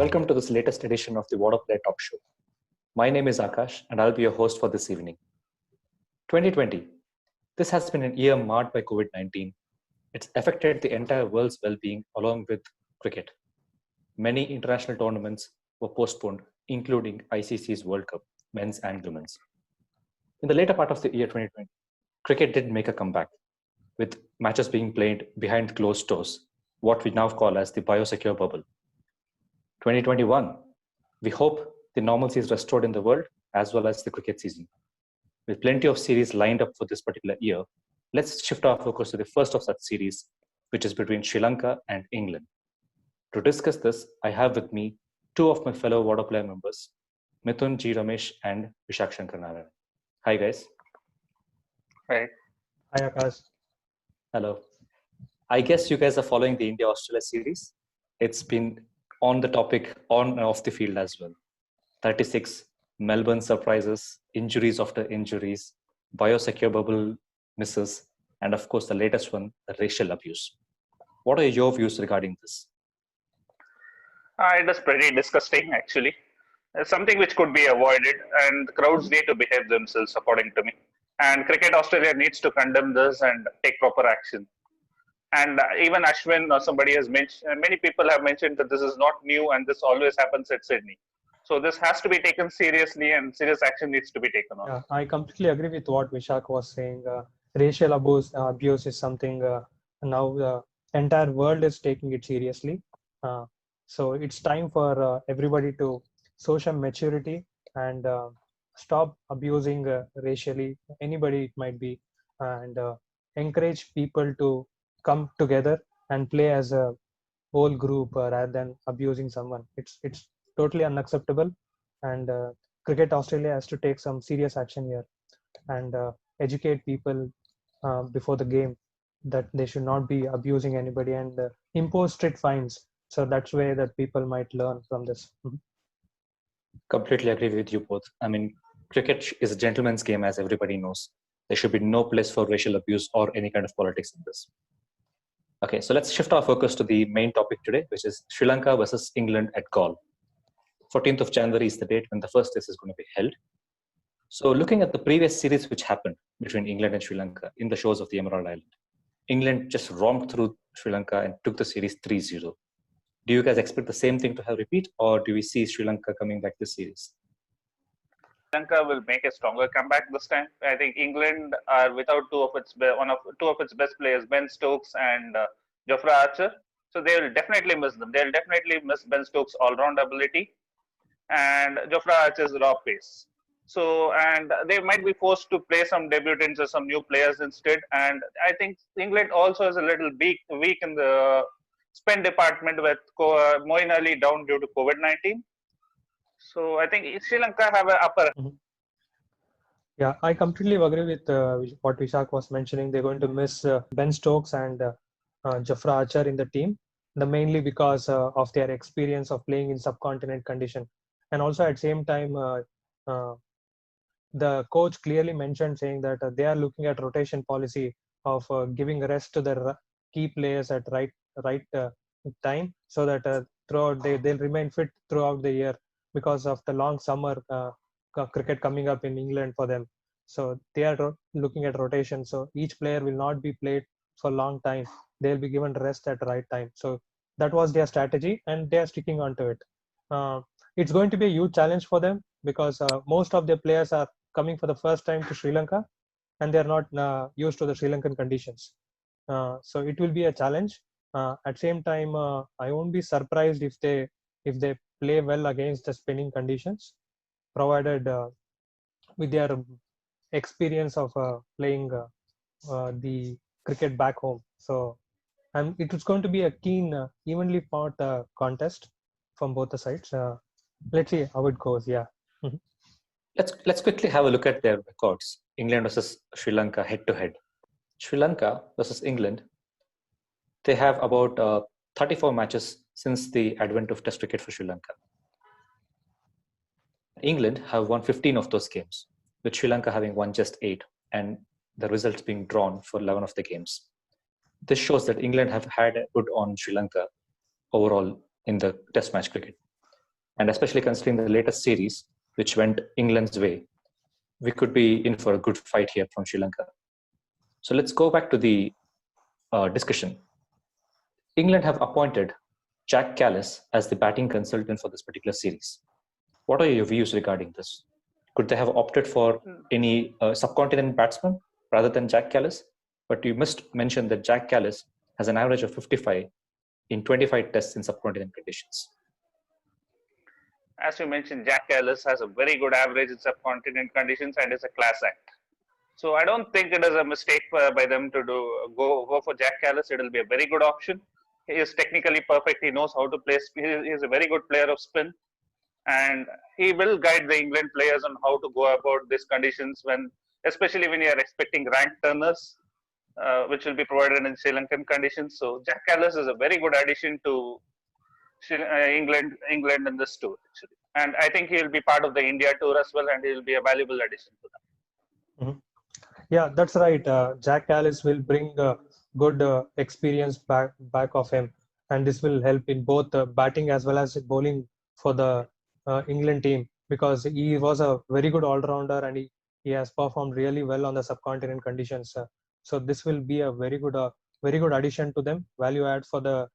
Welcome to this latest edition of the Waadaplaya Talk Show. My name is Akash and I'll be your host for this evening. 2020. This has been a year marred by COVID-19. It's affected the entire world's well-being along with cricket. Many international tournaments were postponed, including ICC's World Cup, men's and women's. In the later part of the year 2020, cricket did make a comeback, with matches being played behind closed doors, what we now call as the biosecure bubble. 2021, we hope the normalcy is restored in the world as well as the cricket season. With plenty of series lined up for this particular year, let's shift our focus to the first of such series, which is between Sri Lanka and England. To discuss this, I have with me two of my fellow Waadaplaya members, Mithun G. Ramesh and Vishak Shankarnarayan. Hi guys. Hi. Hi Akash. Hello. I guess you guys are following the India-Australia series. It's been on the topic on and off the field as well. 36 Melbourne surprises, injuries after injuries, biosecure bubble misses, and of course the latest one, the racial abuse. What are your views regarding this? It is pretty disgusting, actually. It's something which could be avoided, and the crowds need to behave themselves, according to me. And Cricket Australia needs to condemn this and take proper action. And even Ashwin or somebody has mentioned, many people have mentioned that this is not new and this always happens at Sydney. So this has to be taken seriously and serious action needs to be taken on. Yeah, I completely agree with what Vishak was saying. Racial abuse is something now the entire world is taking it seriously. So it's time for everybody to show some maturity and stop abusing racially, anybody it might be, and encourage people to come together and play as a whole group rather than abusing someone. It's totally unacceptable, and Cricket Australia has to take some serious action here and educate people before the game that they should not be abusing anybody and impose strict fines. So that's way that people might learn from this. Completely agree with you both. I mean, cricket is a gentleman's game, as everybody knows. There should be no place for racial abuse or any kind of politics in this. Okay, so let's shift our focus to the main topic today, which is Sri Lanka versus England at Galle. 14th of January is the date when the first test is going to be held. So looking at the previous series which happened between England and Sri Lanka in the shores of the Emerald Island, England just romped through Sri Lanka and took the series 3-0. Do you guys expect the same thing to have repeat, or do we see Sri Lanka coming back this series? Sri Lanka will make a stronger comeback this time. I think England are without two of its best players, Ben Stokes and Jofra Archer. So they will definitely miss them. They will definitely miss Ben Stokes' all-round ability and Jofra Archer's raw pace. So, and they might be forced to play some debutants or some new players instead. And I think England also is a little weak in the spin department with Moeen Ali down due to COVID-19. So I think Sri Lanka have an upper. Yeah, I completely agree with what Vishak was mentioning. They're going to miss Ben Stokes and Jofra Archer in the team, mainly because of their experience of playing in subcontinent condition. And also at the same time, the coach clearly mentioned saying that they are looking at rotation policy of giving rest to the key players at right time, so that throughout they'll remain fit throughout the year because of the long summer cricket coming up in England for them. So they are looking at rotation. So each player will not be played for a long time. They'll be given rest at the right time. So that was their strategy, and they are sticking on to it. It's going to be a huge challenge for them because most of their players are coming for the first time to Sri Lanka, and they are not used to the Sri Lankan conditions. So it will be a challenge. At the same time, I won't be surprised if they play well against the spinning conditions, provided with their experience of playing the cricket back home. So it is going to be a keen, evenly fought contest from both the sides. Let's see how it goes. Yeah. Let's quickly have a look at their records. England versus Sri Lanka head to head. Sri Lanka versus England, they have about 34 matches since the advent of Test cricket for Sri Lanka. England have won 15 of those games, with Sri Lanka having won just 8, and the results being drawn for 11 of the games. This shows that England have had a good on Sri Lanka overall in the Test match cricket. And especially considering the latest series, which went England's way, we could be in for a good fight here from Sri Lanka. So let's go back to the discussion. England have appointed Jack Callis as the batting consultant for this particular series. What are your views regarding this? Could they have opted for any subcontinent batsman rather than Jack Callis? But you must mention that Jack Callis has an average of 55 in 25 tests in subcontinent conditions. As you mentioned, Jack Ellis has a very good average in subcontinent conditions and is a class act. So I don't think it is a mistake by them to go for Jack Ellis. It will be a very good option. He is technically perfect. He knows how to play. He is a very good player of spin, and he will guide the England players on how to go about these conditions especially when you are expecting ranked turners, which will be provided in Sri Lankan conditions. So Jack Ellis is a very good addition to England in this tour, actually. And I think he will be part of the India tour as well, and he will be a valuable addition to them. Mm-hmm. Yeah, that's right. Jack Callis will bring good experience back of him, and this will help in both batting as well as bowling for the England team, because he was a very good all-rounder and he has performed really well on the subcontinent conditions. So this will be a very good addition to them, value add for the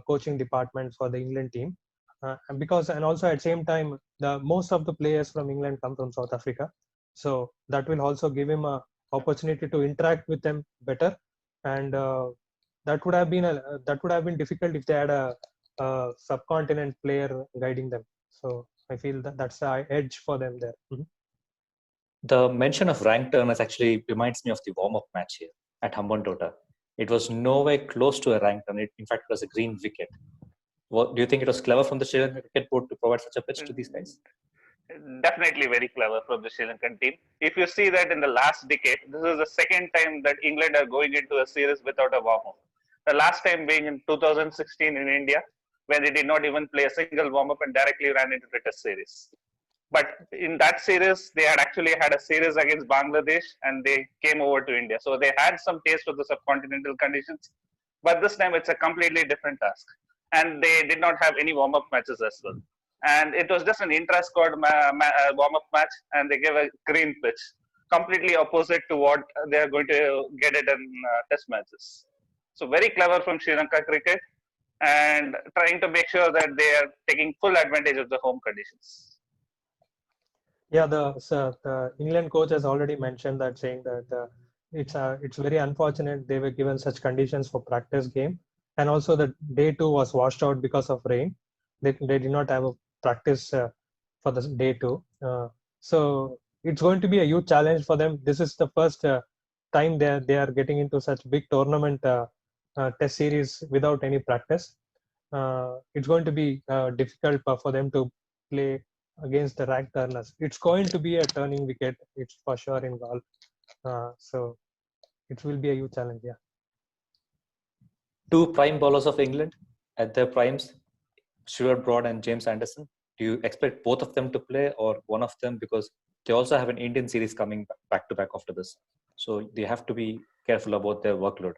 coaching department for the England team. And also at the same time, most of the players from England come from South Africa, so that will also give him a opportunity to interact with them better, and that would have been difficult if they had a subcontinent player guiding them. So I feel that's the edge for them there. Mm-hmm. The mention of ranked turners actually reminds me of the warm-up match here at Hambantota. It was nowhere close to a ranked turn. In fact, it was a green wicket. Do you think it was clever from the Sri Lankan cricket board to provide such a pitch to these guys? Definitely very clever from the Sri Lankan team. If you see that in the last decade, this is the second time that England are going into a series without a warm-up. The last time being in 2016 in India, when they did not even play a single warm-up and directly ran into the test series. But in that series, they had actually had a series against Bangladesh and they came over to India. So they had some taste of the subcontinental conditions. But this time it's a completely different task. And they did not have any warm-up matches as well. And it was just an intra-squad warm-up match, and they gave a green pitch, completely opposite to what they are going to get it in test matches. So very clever from Sri Lanka cricket, and trying to make sure that they are taking full advantage of the home conditions. Yeah, the England coach has already mentioned that, saying that it's very unfortunate they were given such conditions for practice game, and also the day 2 was washed out because of rain. They did not have a practice for the day 2. So it's going to be a huge challenge for them. This is the first time they are getting into such big tournament test series without any practice. It's going to be difficult for them to play against the ranked turners. It's going to be a turning wicket, it's for sure, in Galle. So it will be a huge challenge. Yeah. Two prime bowlers of England at their primes, Stuart Broad and James Anderson. Do you expect both of them to play, or one of them, because they also have an Indian series coming back to back after this? So they have to be careful about their workload.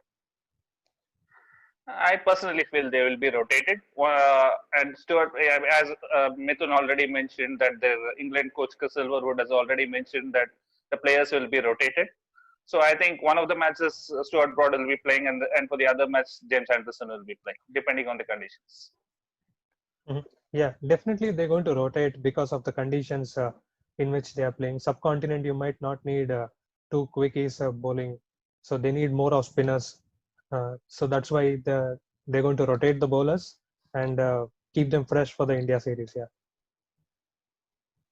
I personally feel they will be rotated. And Stuart, as Mithun already mentioned, that the England coach Silverwood has already mentioned that the players will be rotated. So I think one of the matches Stuart Broad will be playing, and for the other match James Anderson will be playing, depending on the conditions. Mm-hmm. Yeah, definitely they're going to rotate because of the conditions in which they are playing. Subcontinent, you might not need 2 quickies bowling, so they need more of spinners. So that's why they're going to rotate the bowlers and keep them fresh for the India series. Yeah.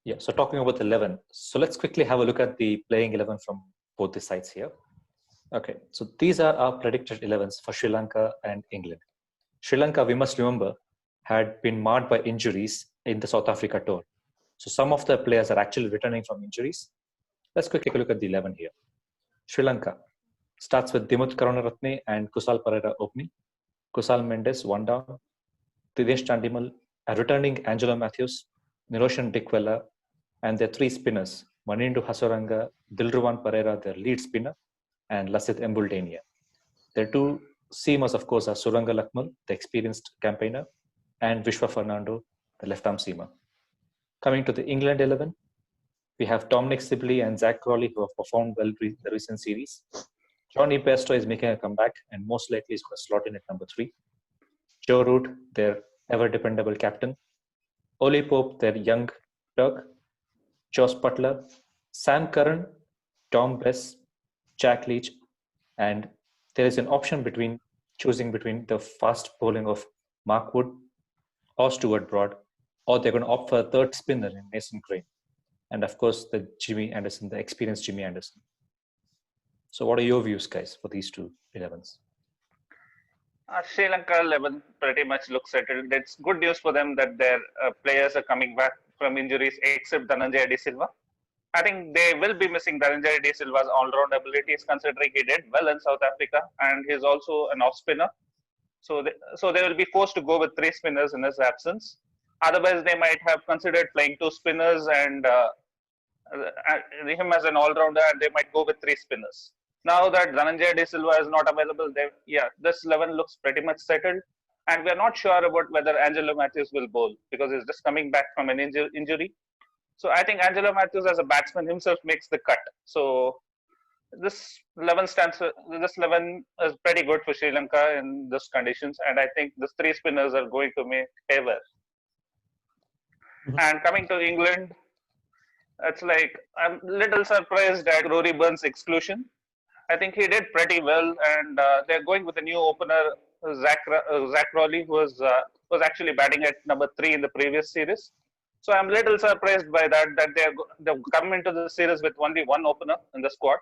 Yeah. So talking about the 11, so let's quickly have a look at the playing 11 from both the sides here. Okay. So these are our predicted 11s for Sri Lanka and England. Sri Lanka, we must remember, had been marred by injuries in the South Africa tour. So some of the players are actually returning from injuries. Let's quickly take a look at the 11 here. Sri Lanka starts with Dimuth Karunaratne and Kusal Perera opening. Kusal Mendes, 1 down. Dinesh Chandimal, a returning Angelo Matthews, Niroshan Dickwella, and their 3 spinners, Manindu Hasoranga, Dilruwan Pereira, their lead spinner, and Lasith Embuldania. Their 2 seamers, of course, are Suranga Lakmal, the experienced campaigner, and Vishwa Fernando, the left-arm seamer. Coming to the England 11, we have Dominic Sibley and Zach Crawley, who have performed well in the recent series. Johnny Bairstow is making a comeback and most likely is going to slot in at number 3. Joe Root, their ever-dependable captain. Oli Pope, their young Turk. Josh Butler, Sam Curran, Tom Bess, Jack Leach, and there is an option between choosing between the fast bowling of Mark Wood or Stuart Broad, or they're going to opt for a third spinner in Mason Crane. And of course, the Jimmy Anderson, the experienced Jimmy Anderson. So what are your views, guys, for these two 11s? Sri Lanka 11 pretty much looks settled. It's good news for them that their players are coming back from injuries, except Dhananjaya De Silva. I think they will be missing Dhananjaya De Silva's all-round abilities, considering he did well in South Africa, and he's also an off-spinner. So they will be forced to go with 3 spinners in his absence. Otherwise, they might have considered playing 2 spinners and him as an all-rounder, and they might go with 3 spinners. Now that Dhananjaya De Silva is not available, this 11 looks pretty much settled. And we're not sure about whether Angelo Matthews will bowl because he's just coming back from an injury. So I think Angelo Matthews as a batsman himself makes the cut. So this 11 is pretty good for Sri Lanka in these conditions. And I think the 3 spinners are going to make favor. And coming to England, it's like I'm a little surprised at Rory Burns' exclusion. I think he did pretty well, and they're going with a new opener, Zach Crawley, who was actually batting at number 3 in the previous series. So I'm a little surprised by that they've come into the series with only 1 opener in the squad.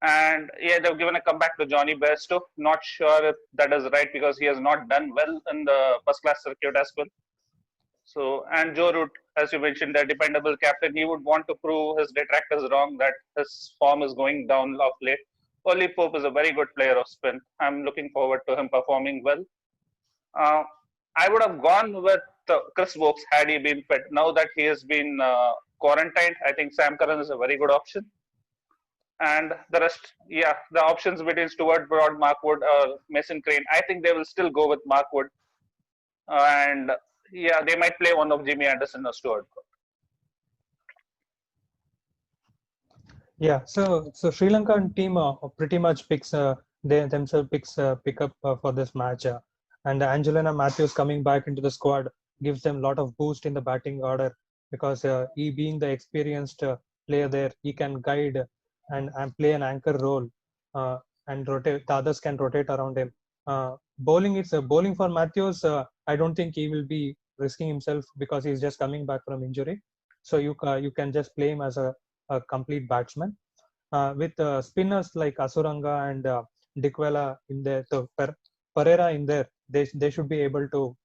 And yeah, they've given a comeback to Johnny Bairstow. Not sure if that is right because he has not done well in the first-class circuit as well. So, and Joe Root, as you mentioned, the dependable captain, he would want to prove his detractors wrong that his form is going down of late. Oli Pope is a very good player of spin. I'm looking forward to him performing well. I would have gone with Chris Wokes had he been fit. Now that he has been quarantined, I think Sam Curran is a very good option. And the rest, the options between Stuart Broad, Mark Wood, or Mason Crane, I think they will still go with Mark Wood. They might play one of Jimmy Anderson or Stuart Broad. Yeah, so Sri Lankan team pretty much they themselves pick up for this match, and Angelina Matthews coming back into the squad gives them a lot of boost in the batting order because he being the experienced player there, he can guide and play an anchor role and rotate. The others can rotate around him. Bowling for Matthews. I don't think he will be risking himself because he's just coming back from injury. So you can just play him as a complete batsman. With spinners like Asuranga and Dickwella in there, so Pereira in there, they should be able to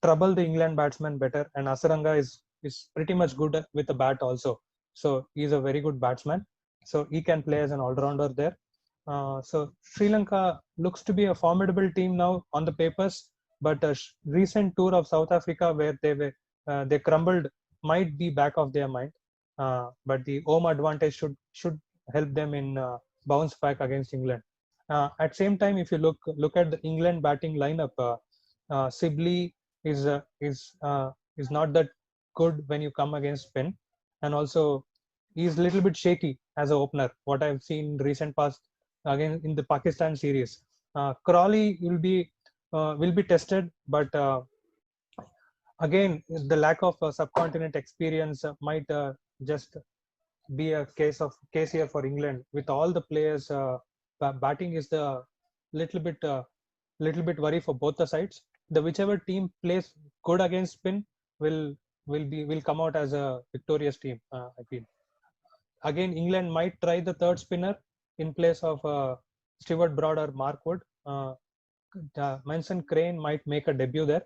trouble the England batsman better. And Asuranga is pretty much good with the bat also. So he's a very good batsman. So he can play as an all-rounder there. So Sri Lanka looks to be a formidable team now on the papers, but a recent tour of South Africa where they crumbled might be back of their mind. But the home advantage should help them in bounce back against England. At same time, if you look at the England batting lineup, Sibley is not that good when you come against spin, and also he's a little bit shaky as an opener. What I've seen in recent past again in the Pakistan series, Crawley will be tested, but again the lack of subcontinent experience might just be a case here for England with all the players. Batting is the little bit worry for both the sides. The whichever team plays good against spin will come out as a victorious team. I feel. Again, England might try the third spinner in place of Stuart Broad or Mark Wood. Mason Crane might make a debut there.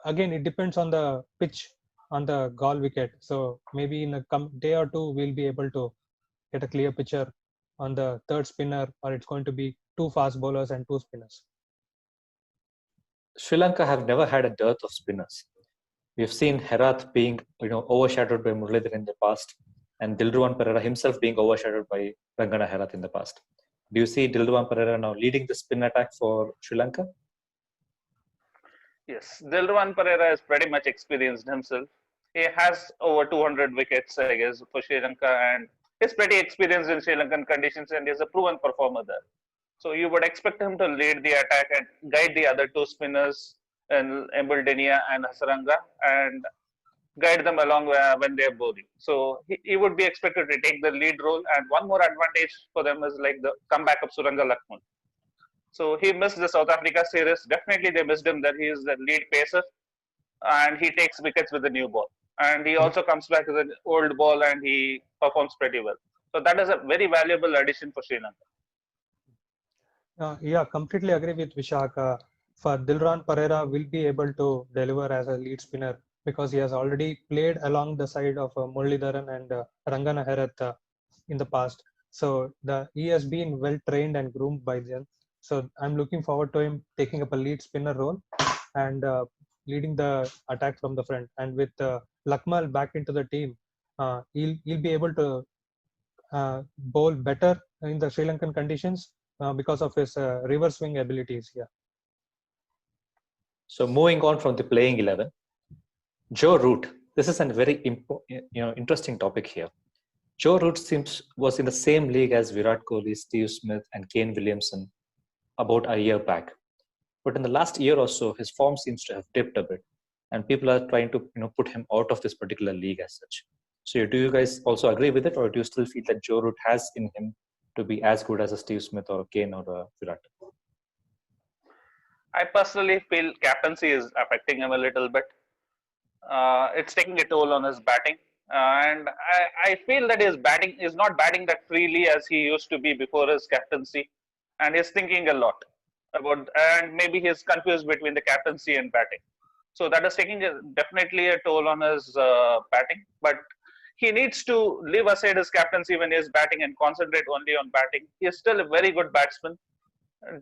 Again, it depends on the pitch on the Galle wicket. So maybe in a day or two, we'll be able to get a clear picture on the third spinner, or it's going to be 2 fast bowlers and 2 spinners. Sri Lanka have never had a dearth of spinners. We've seen Herath being overshadowed by Muralidharan in the past, and Dilruwan Perera himself being overshadowed by Rangana Herath in the past. Do you see Dilruwan Perera now leading the spin attack for Sri Lanka? Yes, Dilruwan Perera is pretty much experienced himself. He has over 200 wickets, I guess, for Sri Lanka, and he's pretty experienced in Sri Lankan conditions, and he's a proven performer there. So you would expect him to lead the attack and guide the other two spinners in Embuldinia and Hasaranga, and guide them along when they're bowling. So he would be expected to take the lead role. And one more advantage for them is like the comeback of Suranga Lakman. So he missed the South Africa series. Definitely they missed him that he is the lead pacer and he takes wickets with the new ball. And he also comes back with an old ball and he performs pretty well. So that is a very valuable addition for Sri Lanka. Yeah, completely agree with Vishak. For Dilran Pereira will be able to deliver as a lead spinner because he has already played along the side of Muralidharan and Rangana Herath in the past. So he has been well trained and groomed by them. So I'm looking forward to him taking up a lead spinner role and leading the attack from the front. And with Lakmal back into the team, he'll be able to bowl better in the Sri Lankan conditions because of his reverse swing abilities. Yeah. So moving on from the playing 11, Joe Root. This is a very interesting topic here. Joe Root was in the same league as Virat Kohli, Steve Smith, and Kane Williamson about a year back. But in the last year or so, his form seems to have dipped a bit, and people are trying to put him out of this particular league as such. So do you guys also agree with it, or do you still feel that Joe Root has in him to be as good as a Steve Smith or a Kane or a Virat? I personally feel captaincy is affecting him a little bit. It's taking a toll on his batting. And I feel that his batting is not batting that freely as he used to be before his captaincy. And he's thinking a lot about, and maybe he's confused between the captaincy and batting. So that is taking definitely a toll on his batting. But he needs to leave aside his captaincy when he is batting and concentrate only on batting. He is still a very good batsman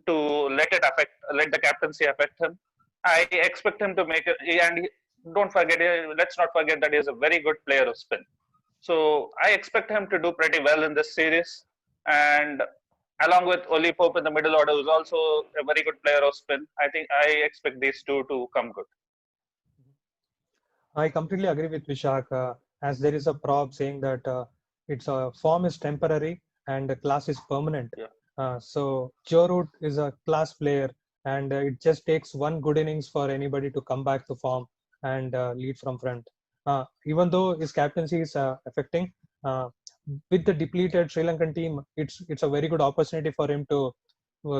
to let the captaincy affect him. I expect him to make it, and let's not forget that he is a very good player of spin. So I expect him to do pretty well in this series. And along with Oli Pope in the middle order, who's also a very good player of spin, I expect these two to come good. I completely agree with Vishak. As there is a prop saying that its form is temporary and the class is permanent. Yeah. So Joe Root is a class player, and it just takes one good innings for anybody to come back to form and lead from front. Even though his captaincy is affecting, with the depleted Sri Lankan team, it's a very good opportunity for him to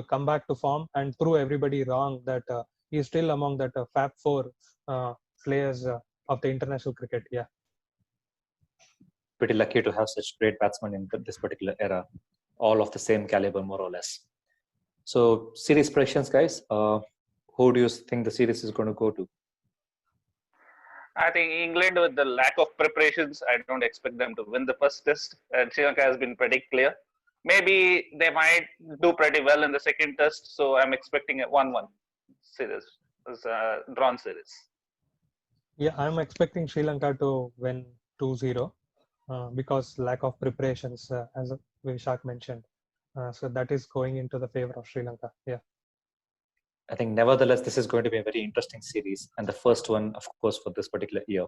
come back to form and prove everybody wrong that he is still among that Fab Four players of the international cricket. Yeah. Pretty lucky to have such great batsmen in this particular era, all of the same caliber, more or less. So, series predictions, guys. Who do you think the series is going to go to? I think England, with the lack of preparations, I don't expect them to win the first test. And Sri Lanka has been pretty clear. Maybe they might do pretty well in the second test. So I'm expecting a 1-1 series, a drawn series. Yeah, I'm expecting Sri Lanka to win 2-0 because lack of preparations, as Vishak mentioned. So that is going into the favor of Sri Lanka. Yeah. I think nevertheless, this is going to be a very interesting series, and the first one, of course, for this particular year.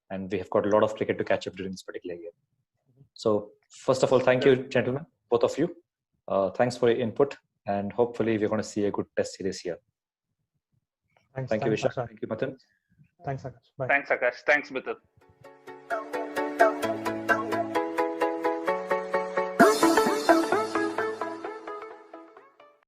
And we have got a lot of cricket to catch up during this particular year. So first of all, thank you, gentlemen, both of you. Thanks for your input, and hopefully we're going to see a good test series here. Thanks. Thank you, Vishak. Akash. Thank you, Mithun. Thanks, Akash. Bye. Thanks, Akash. Thanks, Mithun.